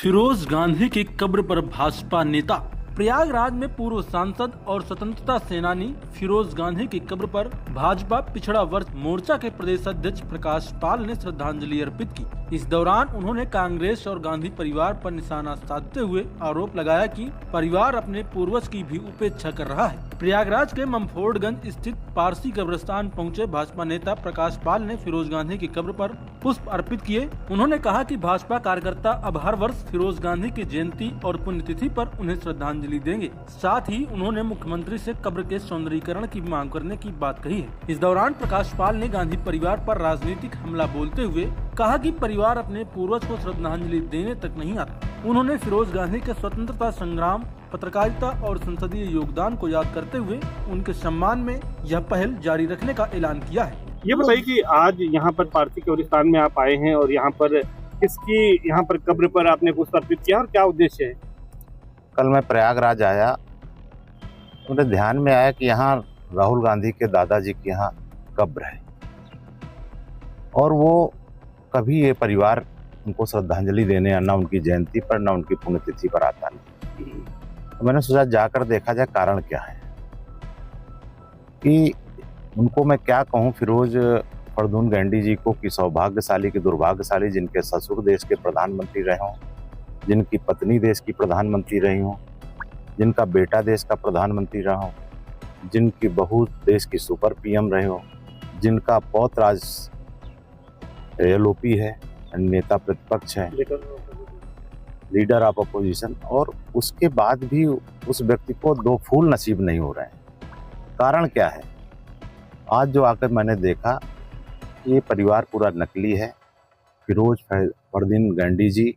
फिरोज गांधी की कब्र पर भाजपा नेता। प्रयागराज में पूर्व सांसद और स्वतंत्रता सेनानी फिरोज गांधी की कब्र पर भाजपा पिछड़ा वर्ग मोर्चा के प्रदेश अध्यक्ष प्रकाश पाल ने श्रद्धांजलि अर्पित की। इस दौरान उन्होंने कांग्रेस और गांधी परिवार पर निशाना साधते हुए आरोप लगाया कि परिवार अपने पूर्वज की भी उपेक्षा कर रहा है। प्रयागराज के ममफोर्डगंज स्थित पारसी कब्रिस्तान पहुंचे भाजपा नेता प्रकाश पाल ने फिरोज गांधी की कब्र पर पुष्प अर्पित किए। उन्होंने कहा कि भाजपा कार्यकर्ता अब हर वर्ष फिरोज गांधी की जयंती और पुण्यतिथि पर उन्हें श्रद्धांजलि देंगे। साथ ही उन्होंने मुख्यमंत्री से कब्र के सौंदर्यीकरण की मांग करने की बात कही है। इस दौरान प्रकाश पाल ने गांधी परिवार पर राजनीतिक हमला बोलते हुए कहा कि परिवार अपने पूर्वज को श्रद्धांजलि देने तक नहीं आता। उन्होंने फिरोज गांधी के स्वतंत्रता संग्राम, पत्रकारिता और संसदीय योगदान को याद करते हुए उनके सम्मान में यह पहल जारी रखने का ऐलान किया है। ये बताइए कि आज यहाँ पर पारसी कब्रिस्तान में आप आए हैं और यहाँ पर किसकी यहाँ पर कब्र पर आपने पुष्प अर्पित किया और क्या उद्देश्य है? कल मैं प्रयागराज आया, मुझे ध्यान में आया कि यहाँ राहुल गांधी के दादाजी की यहाँ कब्र है और वो कभी ये परिवार उनको श्रद्धांजलि देने न उनकी जयंती पर न उनकी पुण्यतिथि पर आता नहीं। तो मैंने सोचा जाकर देखा जाए कारण क्या है कि उनको मैं क्या कहूँ फिरोज फरदून गांधी जी को कि सौभाग्यशाली कि दुर्भाग्यशाली जिनके ससुर देश के प्रधानमंत्री रहे हों, जिनकी पत्नी देश की प्रधानमंत्री रही हो, जिनका बेटा देश का प्रधानमंत्री रहा हो, जिनकी बहू देश की सुपर पीएम रहे हो, जिनका पौत्र आज एलओपी है, नेता प्रतिपक्ष है, लीडर ऑफ अपोजिशन, और उसके बाद भी उस व्यक्ति को दो फूल नसीब नहीं हो रहे हैं। कारण क्या है? आज जो आकर मैंने देखा ये परिवार पूरा नकली है। फिरोज फरदीन गांधी जी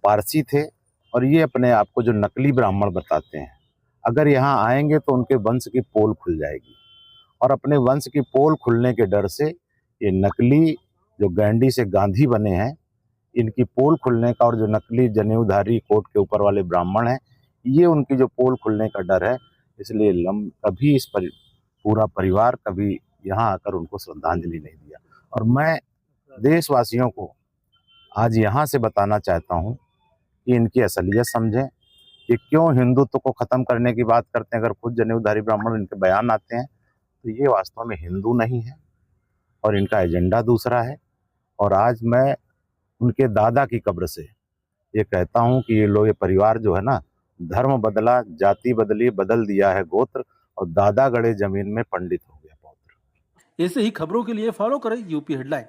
पारसी थे और ये अपने आप को जो नकली ब्राह्मण बताते हैं, अगर यहाँ आएंगे तो उनके वंश की पोल खुल जाएगी और अपने वंश की पोल खुलने के डर से ये नकली जो गांधी से गांधी बने हैं, इनकी पोल खुलने का और जो नकली जनेऊधारी कोट के ऊपर वाले ब्राह्मण हैं, ये उनकी जो पोल खुलने का डर है, इसलिए कभी इस पूरा परिवार कभी यहाँ आकर उनको श्रद्धांजलि नहीं दिया। और मैं देशवासियों को आज यहाँ से बताना चाहता हूँ कि इनकी असलियत समझें कि क्यों हिंदुत्व को खत्म करने की बात करते हैं। अगर खुद जनेऊधारी ब्राह्मण इनके बयान आते हैं तो ये वास्तव में हिंदू नहीं है और इनका एजेंडा दूसरा है। और आज मैं उनके दादा की कब्र से ये कहता हूँ कि ये परिवार जो है ना, धर्म बदला, जाति बदली, बदल दिया है गोत्र, और दादा गड़े जमीन में पंडित हो गया पौत्र। ऐसे ही खबरों के लिए फॉलो करें यूपी हेडलाइन।